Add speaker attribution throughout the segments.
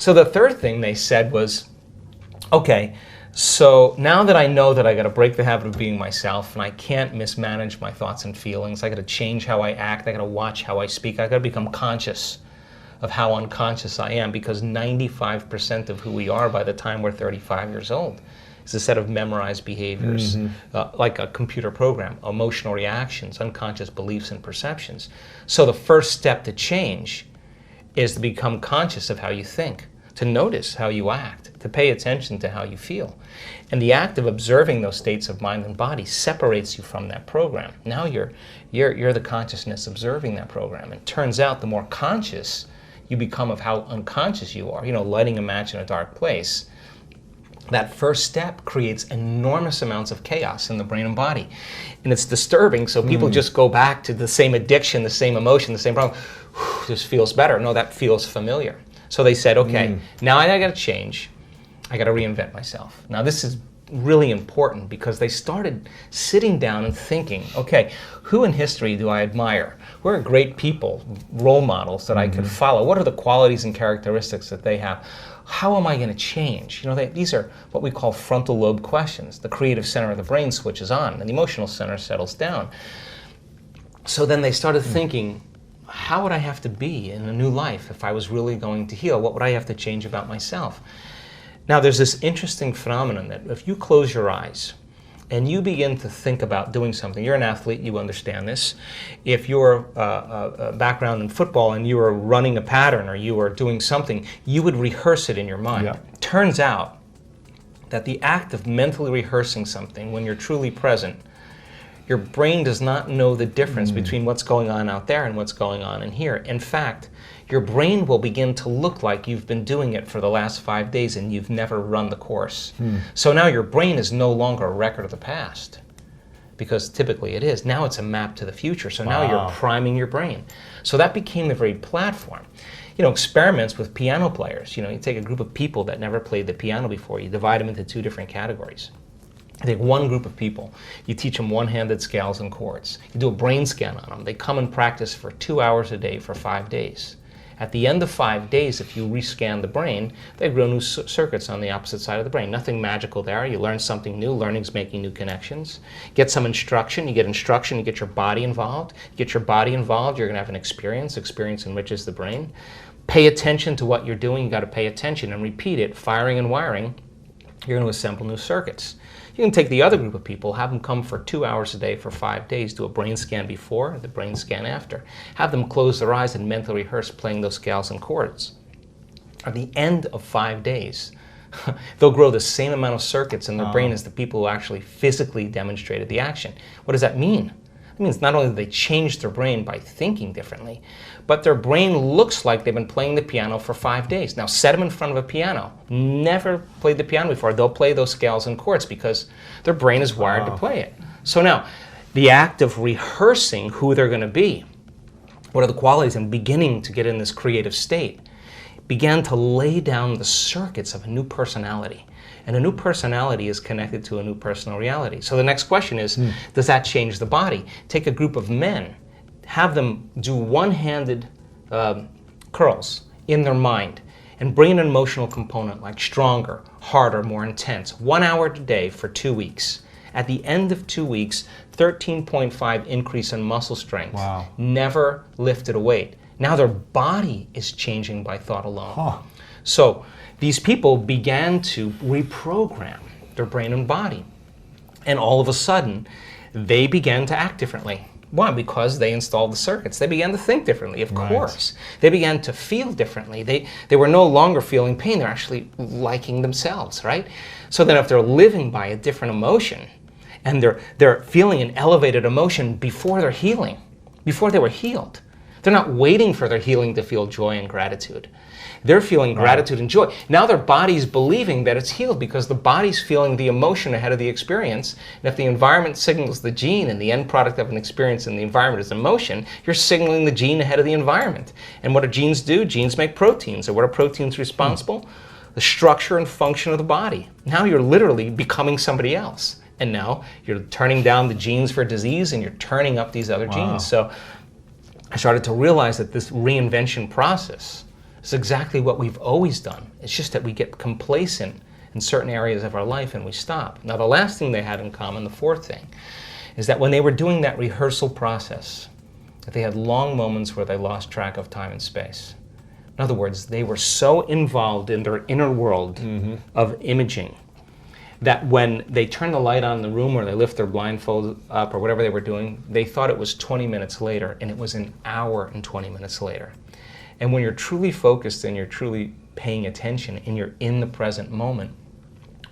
Speaker 1: So the third thing they said was, okay, so now that I know that I got to break the habit of being myself and I can't mismanage my thoughts and feelings, I got to change how I act, I got to watch how I speak, I got to become conscious of how unconscious I am, because 95% of who we are by the time we're 35 years old is a set of memorized behaviors, like a computer program, emotional reactions, unconscious beliefs and perceptions. So the first step to change is to become conscious of how you think, to notice how you act, to pay attention to how you feel. And the act of observing those states of mind and body separates you from that program. Now you're the consciousness observing that program. And it turns out the more conscious you become of how unconscious you are, lighting a match in a dark place, that first step creates enormous amounts of chaos in the brain and body. And it's disturbing, so people just go back to the same addiction, the same emotion, the same problem. This feels better. No, that feels familiar. So they said, okay, now I got to change. I got to reinvent myself. Now this is really important because they started sitting down and thinking, okay, who in history do I admire? Who are great people, role models that I could follow? What are the qualities and characteristics that they have? How am I going to change? These are what we call frontal lobe questions. The creative center of the brain switches on and the emotional center settles down. So then they started thinking, how would I have to be in a new life if I was really going to heal? What would I have to change about myself? Now there's this interesting phenomenon that if you close your eyes and you begin to think about doing something, you're an athlete, you understand this. If you're a background in football and you are running a pattern or you are doing something, you would rehearse it in your mind. Yeah. Turns out that the act of mentally rehearsing something when you're truly present, your brain does not know the difference between what's going on out there and what's going on in here. In fact, your brain will begin to look like you've been doing it for the last 5 days and you've never run the course. So now your brain is no longer a record of the past, because typically it is. Now it's a map to the future. So now you're priming your brain. So that became the very platform. Experiments with piano players. You take a group of people that never played the piano before, you divide them into two different categories. You take one group of people, you teach them one-handed scales and chords. You do a brain scan on them. They come and practice for 2 hours a day for 5 days. At the end of 5 days, if you rescan the brain, they grow new circuits on the opposite side of the brain. Nothing magical there. You learn something new. Learning's making new connections. Get some instruction. You get instruction. You get your body involved. You get your body involved, you're going to have an experience. Experience enriches the brain. Pay attention to what you're doing. You got to pay attention and repeat it. Firing and wiring. You're going to assemble new circuits. You can take the other group of people, have them come for 2 hours a day for 5 days, do a brain scan before, the brain scan after. Have them close their eyes and mentally rehearse playing those scales and chords. At the end of 5 days, they'll grow the same amount of circuits in their brain as the people who actually physically demonstrated the action. What does that mean? It means not only do they change their brain by thinking differently, but their brain looks like they've been playing the piano for 5 days. Now set them in front of a piano. Never played the piano before. They'll play those scales and chords because their brain is wired to play it. So now, the act of rehearsing who they're going to be, what are the qualities, and beginning to get in this creative state, began to lay down the circuits of a new personality. And a new personality is connected to a new personal reality. So the next question is, does that change the body? Take a group of men, have them do one-handed curls in their mind, and bring an emotional component like stronger, harder, more intense. 1 hour a day for 2 weeks. At the end of 2 weeks, 13.5 increase in muscle strength.
Speaker 2: Wow.
Speaker 1: Never lifted a weight. Now their body is changing by thought alone. So these people began to reprogram their brain and body. And all of a sudden, they began to act differently. Why? Because they installed the circuits. They began to think differently, of course. They began to feel differently. They were no longer feeling pain. They're actually liking themselves, right? So then if they're living by a different emotion, and they're feeling an elevated emotion before they're healing, before they were healed, they're not waiting for their healing to feel joy and gratitude. They're feeling gratitude and joy. Now their body's believing that it's healed because the body's feeling the emotion ahead of the experience. And if the environment signals the gene and the end product of an experience in the environment is emotion, you're signaling the gene ahead of the environment. And what do genes do? Genes make proteins. And what are proteins responsible? The structure and function of the body. Now you're literally becoming somebody else. And now you're turning down the genes for disease and you're turning up these other genes. So I started to realize that this reinvention process It's exactly what we've always done. It's just that we get complacent in certain areas of our life and we stop. Now, the last thing they had in common, the fourth thing, is that when they were doing that rehearsal process, that they had long moments where they lost track of time and space. In other words, they were so involved in their inner world of imaging that when they turn the light on in the room or they lift their blindfold up or whatever they were doing, they thought it was 20 minutes later, and it was an hour and 20 minutes later. And when you're truly focused and you're truly paying attention and you're in the present moment,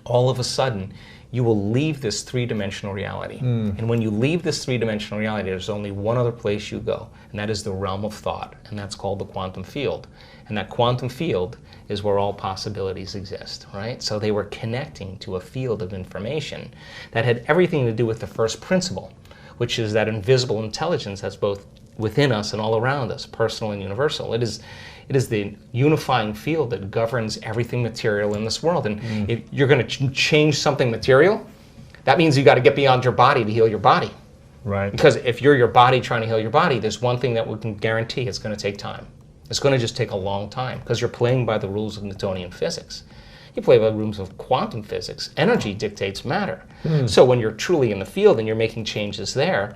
Speaker 1: all of a sudden, you will leave this three-dimensional reality. And when you leave this three-dimensional reality, there's only one other place you go, and that is the realm of thought, and that's called the quantum field. And that quantum field is where all possibilities exist, right? So they were connecting to a field of information that had everything to do with the first principle, which is that invisible intelligence that's both within us and all around us, personal and universal. It is the unifying field that governs everything material in this world. And if you're going to change something material, that means you got to get beyond your body to heal your body.
Speaker 2: Right.
Speaker 1: Because if you're your body trying to heal your body, there's one thing that we can guarantee: it's going to take time. It's going to just take a long time because you're playing by the rules of Newtonian physics. You play by the rules of quantum physics. Energy dictates matter. So when you're truly in the field and you're making changes there,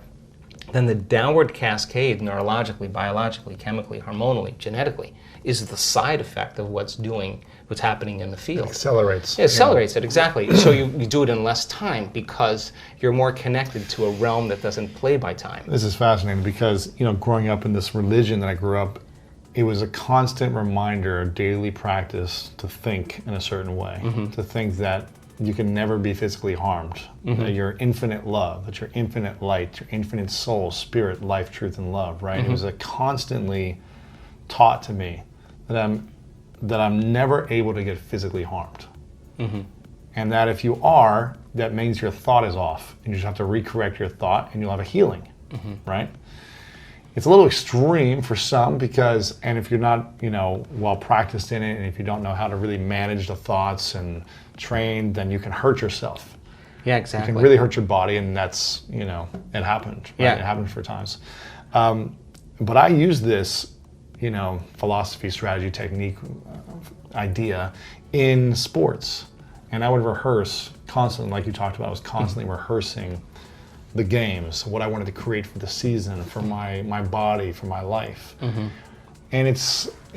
Speaker 1: then the downward cascade, neurologically, biologically, chemically, hormonally, genetically, is the side effect of what's happening in the field.
Speaker 2: It accelerates.
Speaker 1: It accelerates it, exactly. So you do it in less time because you're more connected to a realm that doesn't play by time.
Speaker 2: This is fascinating because, growing up in this religion that I grew up, it was a constant reminder, a daily practice to think in a certain way, to think that you can never be physically harmed, that you're infinite love, that you're infinite light, your infinite soul, spirit, life, truth, and love, right? It was constantly taught to me that I'm never able to get physically harmed. And that if you are, that means your thought is off, and you just have to recorrect your thought, and you'll have a healing, right? It's a little extreme for some because, and if you're not, well practiced in it, and if you don't know how to really manage the thoughts and train, then you can hurt yourself.
Speaker 1: Yeah, exactly.
Speaker 2: You can really hurt your body, and that's, it happened. Right?
Speaker 1: Yeah.
Speaker 2: It happened for times. But I use this, philosophy, strategy, technique, idea in sports. And I would rehearse constantly, like you talked about, I was constantly rehearsing the games, what I wanted to create for the season, for my body, for my life. And it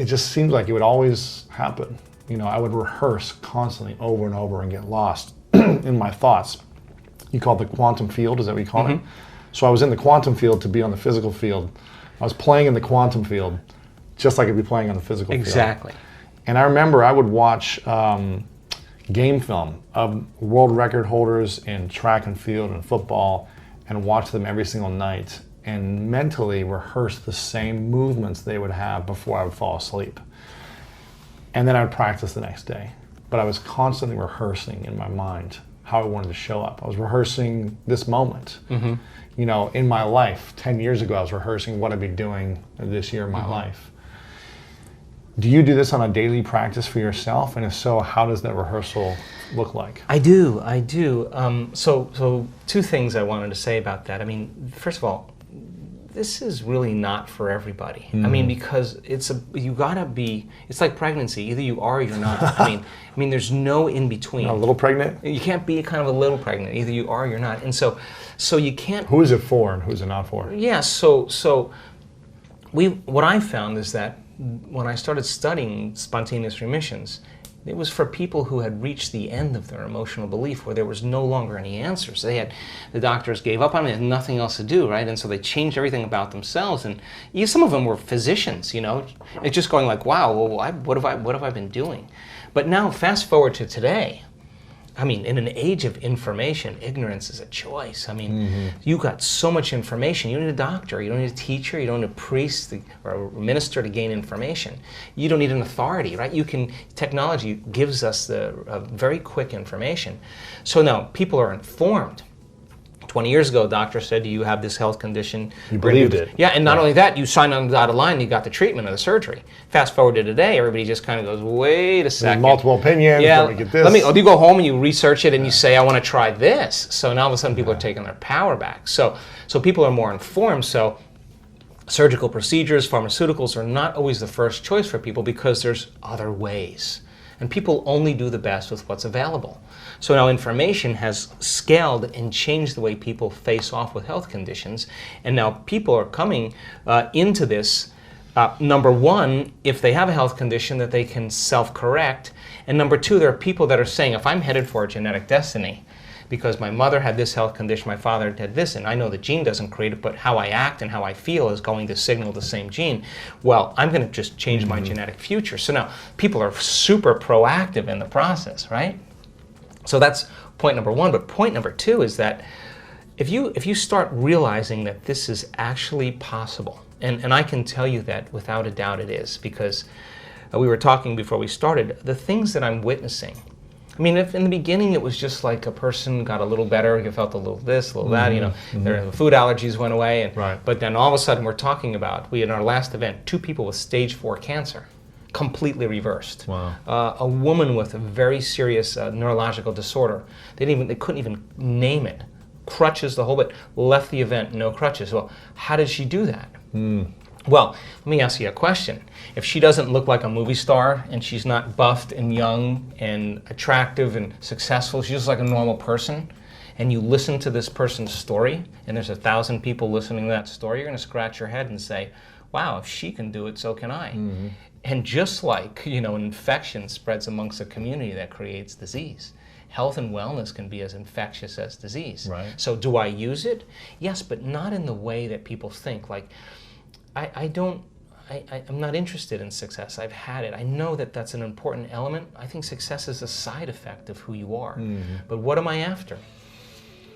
Speaker 2: just seems like it would always happen. I would rehearse constantly over and over and get lost in my thoughts. You call it the quantum field, is that what you call it? So I was in the quantum field to be on the physical field. I was playing in the quantum field just like I'd be playing on the physical field.
Speaker 1: Exactly.
Speaker 2: And I remember I would watch game film of world record holders in track and field and football, and watch them every single night and mentally rehearse the same movements they would have before I would fall asleep. And then I would practice the next day. But I was constantly rehearsing in my mind how I wanted to show up. I was rehearsing this moment. In my life, 10 years ago, I was rehearsing what I'd be doing this year in my life. Do you do this on a daily practice for yourself? And if so, how does that rehearsal look like?
Speaker 1: I do. So two things I wanted to say about that. I mean, first of all, this is really not for everybody. I mean, because it's like pregnancy. Either you are or you're not. I mean, there's no in between.
Speaker 2: A little pregnant?
Speaker 1: You can't be kind of a little pregnant. Either you are or you're not. And so you can't.
Speaker 2: Who is it for and who is it not for?
Speaker 1: Yeah. What I found is that when I started studying spontaneous remissions, it was for people who had reached the end of their emotional belief where there was no longer any answers. The doctors gave up on it, and nothing else to do, right? And so they changed everything about themselves. And some of them were physicians, It's just going like, wow, well, what have I been doing? But now, fast forward to today. I mean, in an age of information, ignorance is a choice. I mean, you got so much information. You don't need a doctor. You don't need a teacher. You don't need a priest or a minister to gain information. You don't need an authority, right? Technology gives us very quick information. So now people are informed. 20 years ago, a doctor said, do you have this health condition?
Speaker 2: You believed it.
Speaker 1: Yeah, and not only that, you signed on the dotted line and you got the treatment or the surgery. Fast forward to today, everybody just kind of goes, wait a second.
Speaker 2: There's multiple opinions.
Speaker 1: Yeah,
Speaker 2: let me get this.
Speaker 1: You go home and you research it and you say, I want to try this. So now all of a sudden people are taking their power back. So people are more informed. So surgical procedures, pharmaceuticals are not always the first choice for people because there's other ways. And people only do the best with what's available. So now information has scaled and changed the way people face off with health conditions. And now people are coming into this, number one, if they have a health condition that they can self-correct. And number two, there are people that are saying, if I'm headed for a genetic destiny, because my mother had this health condition, my father had this, and I know the gene doesn't create it, but how I act and how I feel is going to signal the same gene. Well, I'm going to just change my genetic future. So now people are super proactive in the process, right? So that's point number one. But point number two is that if you start realizing that this is actually possible, and I can tell you that without a doubt it is, because we were talking before we started, the things that I'm witnessing, I mean, if in the beginning it was just like a person got a little better, you felt a little this, a little that, their food allergies went away, and, but then all of a sudden we're talking about, in our last event, 2 people with stage 4 cancer, completely reversed.
Speaker 2: Wow.
Speaker 1: A woman with a very serious neurological disorder, they couldn't even name it. Crutches, the whole bit, left the event, no crutches. Well, how did she do that? Well, let me ask you a question. If she doesn't look like a movie star and she's not buffed and young and attractive and successful, she's just like a normal person, and you listen to this person's story, and there's 1,000 people listening to that story, you're going to scratch your head and say, wow, if she can do it, so can I. And just like, an infection spreads amongst a community that creates disease, health and wellness can be as infectious as disease. So do I use it? Yes, but not in the way that people think. Like, I'm not interested in success. I've had it. I know that that's an important element. I think success is a side effect of who you are. But what am I after?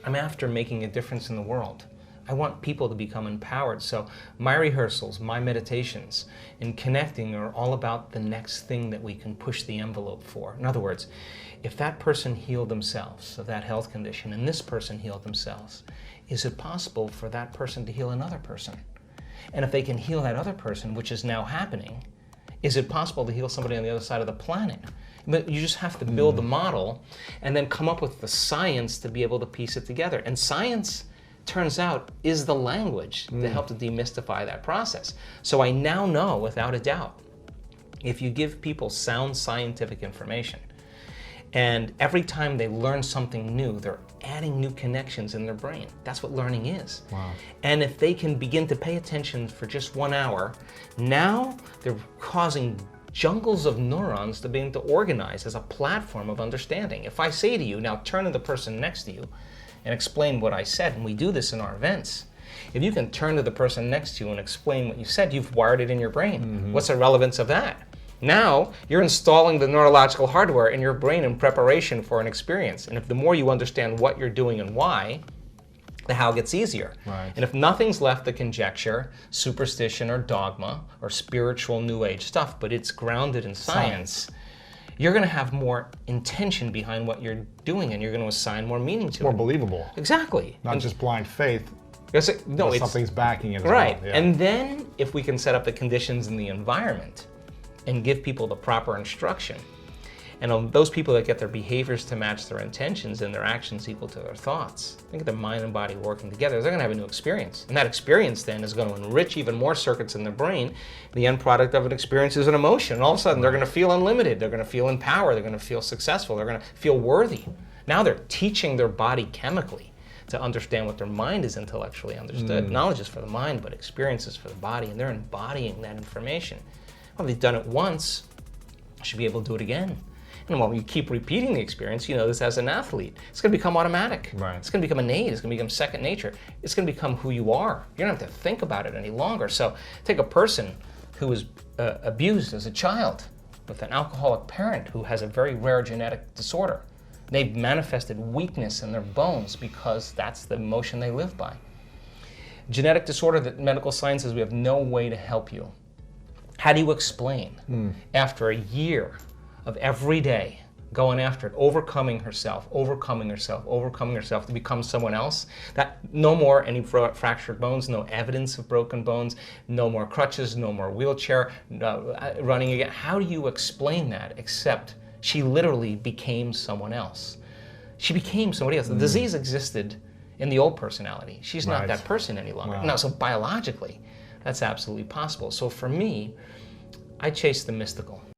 Speaker 1: I'm after making a difference in the world. I want people to become empowered. So my rehearsals, my meditations, and connecting are all about the next thing that we can push the envelope for. In other words, if that person healed themselves of that health condition and this person healed themselves, is it possible for that person to heal another person? And if they can heal that other person, which is now happening, is it possible to heal somebody on the other side of the planet? But you just have to build the model and then come up with the science to be able to piece it together. And science, turns out, is the language to help to demystify that process. So I now know, without a doubt, if you give people sound scientific information, and every time they learn something new, they're adding new connections in their brain. That's what learning is. And if they can begin to pay attention for just 1 hour, now they're causing jungles of neurons to begin to organize as a platform of understanding. If I say to you, now turn to the person next to you and explain what I said, and we do this in our events, if you can turn to the person next to you and explain what you said, you've wired it in your brain. What's the relevance of that? Now, you're installing the neurological hardware in your brain in preparation for an experience. And if the more you understand what you're doing and why, the how gets easier. And if nothing's left to conjecture, superstition or dogma or spiritual new age stuff, but it's grounded in science, you're going to have more intention behind what you're doing, and you're going to assign more meaning to it.
Speaker 2: More believable.
Speaker 1: Exactly.
Speaker 2: Not just blind faith.
Speaker 1: No,
Speaker 2: something's backing it as
Speaker 1: right.
Speaker 2: well.
Speaker 1: And then if we can set up the conditions in the environment and give people the proper instruction, and those people that get their behaviors to match their intentions and their actions equal to their thoughts, they get their mind and body working together, they're going to have a new experience. And that experience then is going to enrich even more circuits in their brain. The end product of an experience is an emotion. And all of a sudden they're going to feel unlimited, they're going to feel empowered, they're going to feel successful, they're going to feel worthy. Now they're teaching their body chemically to understand what their mind is intellectually understood. Knowledge is for the mind, but experience is for the body, and they're embodying that information. Well, they've done it once, they should be able to do it again. And while you keep repeating the experience, you know this as an athlete, it's going to become automatic. It's going to become innate. It's going to become second nature. It's going to become who you are. You don't have to think about it any longer. So take a person who was abused as a child with an alcoholic parent who has a very rare genetic disorder. They've manifested weakness in their bones because that's the emotion they live by. Genetic disorder that medical science says we have no way to help you. How do you explain after a year of every day going after it, overcoming herself to become someone else, that no more any fractured bones, no evidence of broken bones, no more crutches, no more wheelchair, running again? How do you explain that except she literally became someone else? She became somebody else. The disease existed in the old personality. She's not that person any longer. No, so biologically, That's absolutely possible. So for me, I chase the mystical.